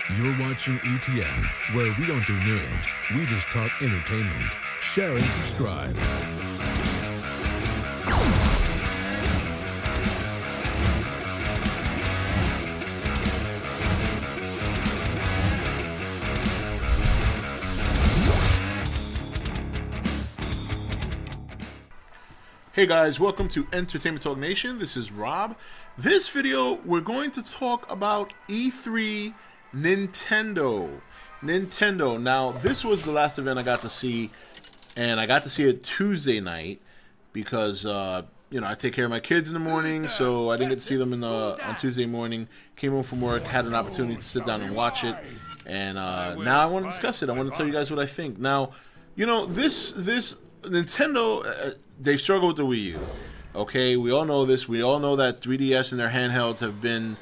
You're watching E.T.N, where we don't do news, we just talk entertainment. Share and subscribe. Hey guys, welcome to Entertainment Talk Nation. This is Rob. This video, we're going to talk about E3 Nintendo. Now, this was the last event I got to see, and I got to see it Tuesday night because, you know, I take care of my kids in the morning, so I didn't get to see them on Tuesday morning. Came home from work, had an opportunity to sit down and watch it, and now I want to discuss it. I want to tell you guys what I think. Now, you know, this Nintendo, they've struggled with the Wii U. Okay, we all know this. We all know that 3DS and their handhelds have been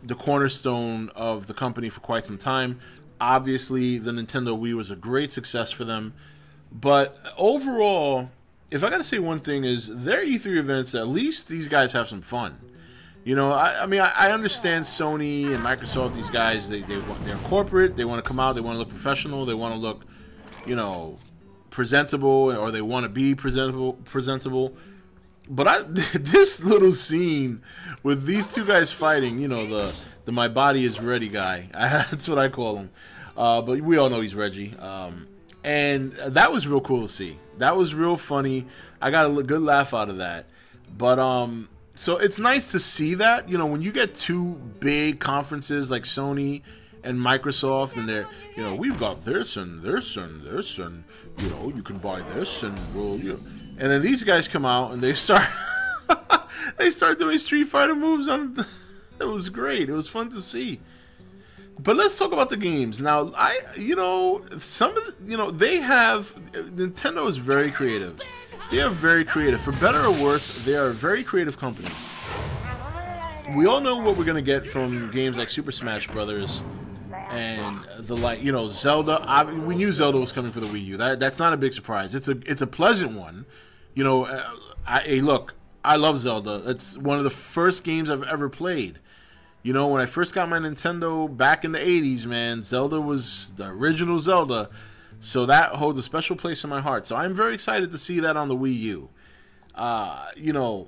the cornerstone of the company for quite some time. Obviously, the Nintendo Wii was a great success for them. But overall, if I got to say one thing is their E3 events, at least these guys have some fun. You know, I mean, I understand Sony and Microsoft, these guys, they're corporate. They want to come out. They want to look professional. They want to look, you know, presentable, or they want to be presentable. But this little scene with these two guys fighting, you know, the my body is ready guy. That's what I call him. But we all know he's Reggie. And that was real cool to see. That was real funny. I got a good laugh out of that. But so it's nice to see that, you know, when you get two big conferences like Sony and Microsoft, and they're, you know, we've got this and this and this, and, you know, you can buy this, and we'll, you know. And then these guys come out and they start doing Street Fighter moves on. It was great. It was fun to see. But let's talk about the games now. You know, some of the, you know, they have, Nintendo is very creative. They are very creative, for better or worse. They are a very creative company. We all know what we're gonna get from games like Super Smash Brothers and the, like, you know, Zelda. We knew Zelda was coming for the Wii U. That's not a big surprise. It's a pleasant one. You know, hey, look, I love Zelda. It's one of the first games I've ever played. You know, when I first got my Nintendo back in the 80s, man, Zelda was the original Zelda. So that holds a special place in my heart. So I'm very excited to see that on the Wii U. You know,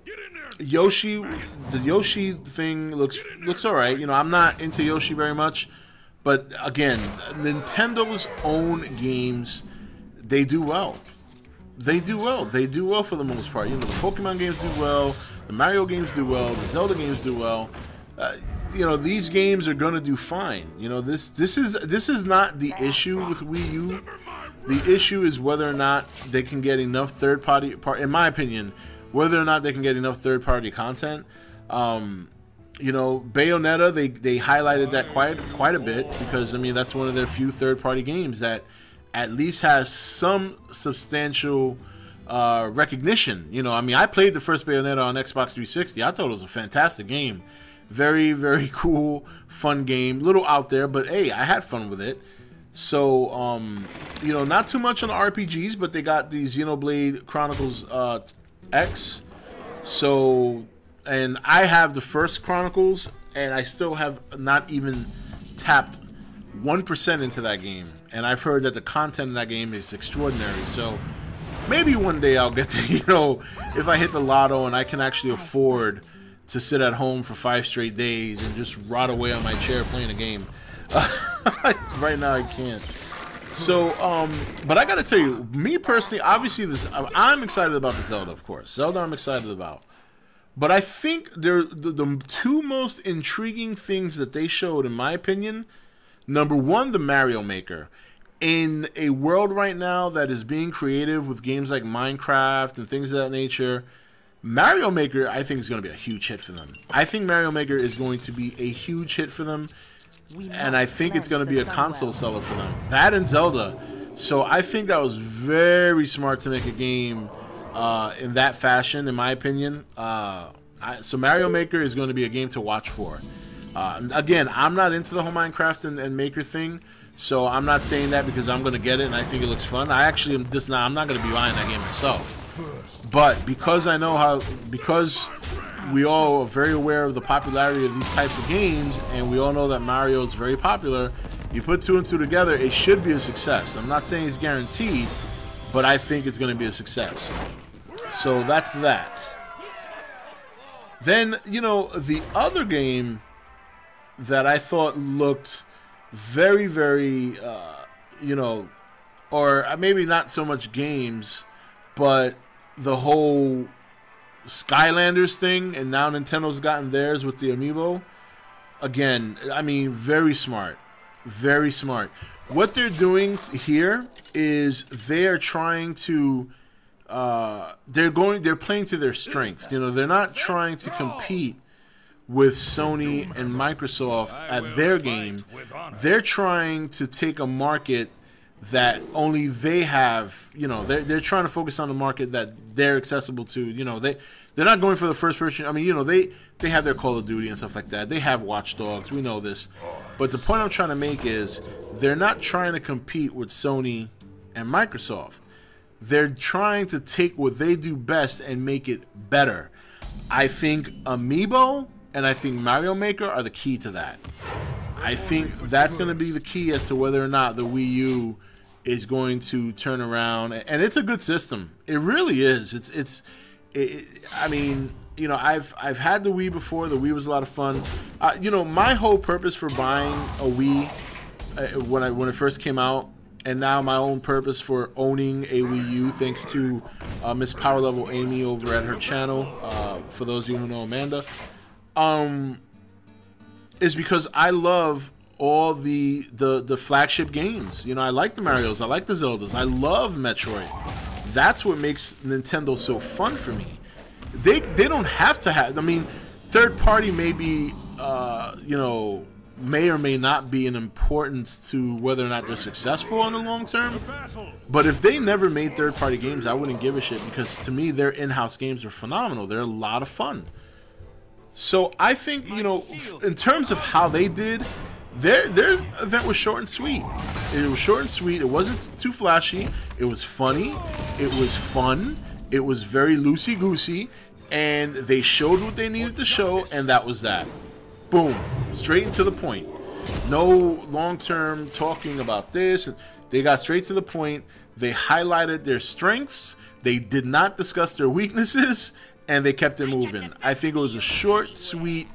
Yoshi, the Yoshi thing looks all right. You know, I'm not into Yoshi very much. But again, Nintendo's own games, they do well. They do well. They do well for the most part. You know, the Pokemon games do well. The Mario games do well. The Zelda games do well. You know, these games are gonna do fine. You know, this is not the issue with Wii U. The issue is whether or not they can get enough third-party, in my opinion, whether or not they can get enough third-party content. You know, Bayonetta, they highlighted that quite a bit, because I mean that's one of their few third-party games that at least has some substantial recognition. You know, I mean, I played the first Bayonetta on Xbox 360. I thought it was a fantastic game, very, very cool, fun game, little out there, but hey, I had fun with it. So you know, not too much on the RPGs, but they got the Xenoblade Chronicles X. So, and I have the first Chronicles, and I still have not even tapped 1% into that game. And I've heard that the content in that game is extraordinary. So maybe one day I'll get to, you know, if I hit the lotto and I can actually afford to sit at home for 5 straight days and just rot away on my chair playing a game. Right now I can't. So, but I gotta tell you, me personally, obviously I'm excited about the Zelda, of course. Zelda I'm excited about. But I think the two most intriguing things that they showed, in my opinion, number one, the Mario Maker. In a world right now that is being creative with games like Minecraft and things of that nature, Mario Maker, I think, is going to be a huge hit for them. I think Mario Maker is going to be a huge hit for them, and I think it's going to be a console seller for them. That and Zelda. So I think that was very smart to make a game in that fashion, in my opinion. So Mario Maker is going to be a game to watch for. Again, I'm not into the whole Minecraft and Maker thing, so I'm not saying that because I'm going to get it and I think it looks fun. I actually am just not. I'm not going to be buying that game myself. But because I know how, because we all are very aware of the popularity of these types of games, and we all know that Mario is very popular, you put 2 and 2 together, it should be a success. I'm not saying it's guaranteed, but I think it's going to be a success. So that's that. Then, you know, the other game that I thought looked very, very, you know, or maybe not so much games, but the whole Skylanders thing, and now Nintendo's gotten theirs with the Amiibo. Again, I mean, very smart. Very smart. What they're doing here is they are trying to they're playing to their strengths. You know, they're not trying to compete with Sony and Microsoft at their game. They're trying to take a market that only they have. You know, they're trying to focus on the market that they're accessible to. You know, they're not going for the first person. I mean, you know, they have their Call of Duty and stuff like that. They have Watch Dogs. We know this. But the point I'm trying to make is they're not trying to compete with Sony and Microsoft. They're trying to take what they do best and make it better. I think Amiibo and I think Mario Maker are the key to that. I think that's going to be the key as to whether or not the Wii U is going to turn around. And it's a good system. It really is. I mean, you know, I've had the Wii before. The Wii was a lot of fun. You know, my whole purpose for buying a Wii when it first came out, and now my own purpose for owning a Wii U, thanks to Miss Power Level Amy over at her channel, for those of you who know Amanda, is because I love all the flagship games. You know, I like the Marios, I like the Zeldas, I love Metroid. That's what makes Nintendo so fun for me. They don't have to have. I mean, third party may be, you know, may or may not be an importance to whether or not they're successful in the long term. But if they never made third party games, I wouldn't give a shit, because to me their in-house games are phenomenal. They're a lot of fun. So I think, you know, in terms of how they did, their event was short and sweet. It was short and sweet. It wasn't too flashy. It was funny. It was fun. It was very loosey-goosey. And they showed what they needed to show, and that was that. Boom. Straight into the point. No long-term talking about this. They got straight to the point. They highlighted their strengths. They did not discuss their weaknesses, and they kept it moving. I think it was a short, sweet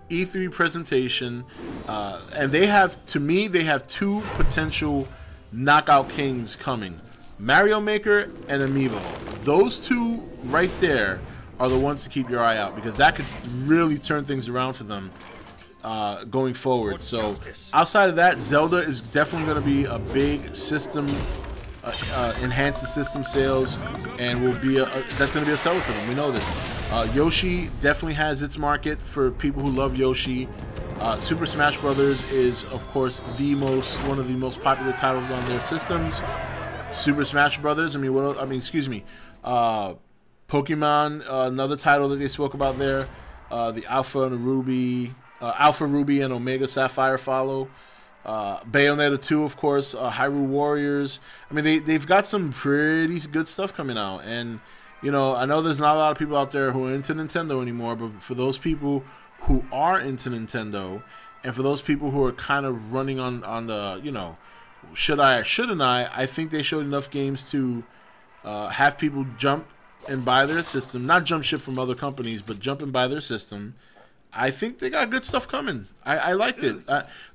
E3 presentation. And they have, to me, they have 2 potential knockout kings coming. Mario Maker and Amiibo. Those 2 right there are the ones to keep your eye out, because that could really turn things around for them going forward. So outside of that, Zelda is definitely going to be a big system, enhance the system sales, and will be that's going to be a seller for them. We know this. Yoshi definitely has its market for people who love Yoshi. Super Smash Brothers is, of course, one of the most popular titles on their systems. Super Smash Brothers. I mean, excuse me. Pokemon, another title that they spoke about there. The Alpha Ruby and Omega Sapphire follow. Bayonetta 2, of course. Hyrule Warriors. I mean, they've got some pretty good stuff coming out. And, you know, I know there's not a lot of people out there who are into Nintendo anymore, but for those people who are into Nintendo, and for those people who are kind of running on the, you know, should I or shouldn't I think they showed enough games to have people jump and buy their system. Not jump ship from other companies, but jump and buy their system. I think they got good stuff coming. I liked it.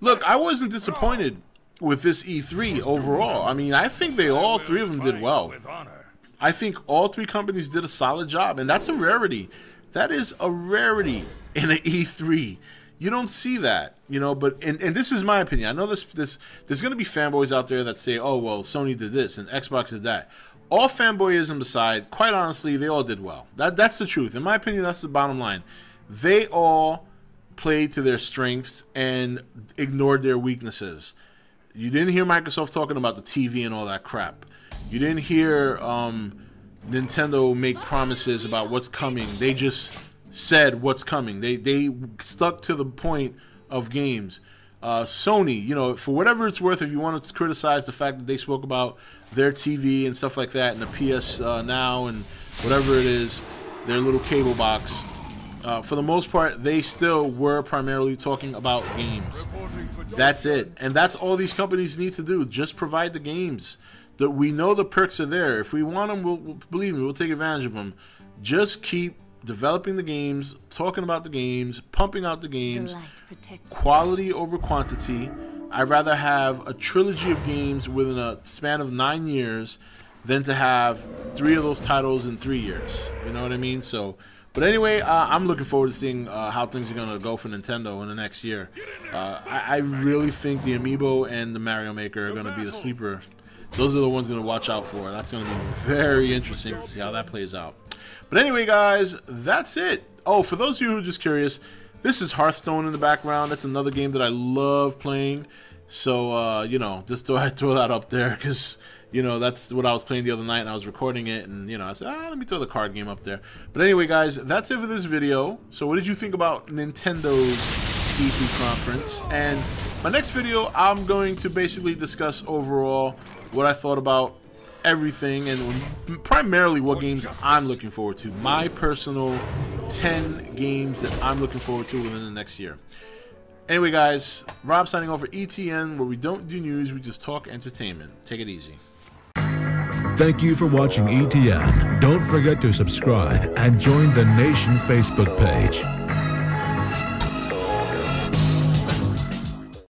Look, I wasn't disappointed with this E3 overall. I mean, I think all 3 of them did well. I think all 3 companies did a solid job, and that's a rarity. That is a rarity in an E3. You don't see that, you know. But and this is my opinion. I know there's going to be fanboys out there that say, oh well, Sony did this and Xbox did that. All fanboyism aside, quite honestly, they all did well. That's the truth. In my opinion, that's the bottom line. They all played to their strengths and ignored their weaknesses. You didn't hear Microsoft talking about the TV and all that crap. You didn't hear Nintendo make promises about what's coming. They just said what's coming. They stuck to the point of games. Sony, you know, for whatever it's worth, if you want to criticize the fact that they spoke about their TV and stuff like that, and the PS Now and whatever it is, their little cable box. For the most part, they still were primarily talking about games. That's it. And that's all these companies need to do. Just provide the games. We know the perks are there. If we want them, believe me, we'll take advantage of them. Just keep developing the games, talking about the games, pumping out the games. Quality over quantity. I'd rather have a trilogy of games within a span of 9 years than to have 3 of those titles in 3 years. You know what I mean? So, but anyway, I'm looking forward to seeing how things are going to go for Nintendo in the next year. I really think the Amiibo and the Mario Maker are going to be the sleeper. Those are the ones going to watch out for. That's going to be very interesting to see how that plays out. But anyway, guys, that's it. Oh, for those of you who are just curious, this is Hearthstone in the background. That's another game that I love playing. So, you know, just I throw that up there because, you know, that's what I was playing the other night and I was recording it. And, you know, I said, let me throw the card game up there. But anyway, guys, that's it for this video. So what did you think about Nintendo's E3 conference? And my next video, I'm going to basically discuss overall what I thought about everything and primarily what games I'm looking forward to. My personal 10 games that I'm looking forward to within the next year. Anyway, guys, Rob signing off for E.T.N, where we don't do news, we just talk entertainment. Take it easy. Thank you for watching E.T.N. Don't forget to subscribe and join the Nation Facebook page.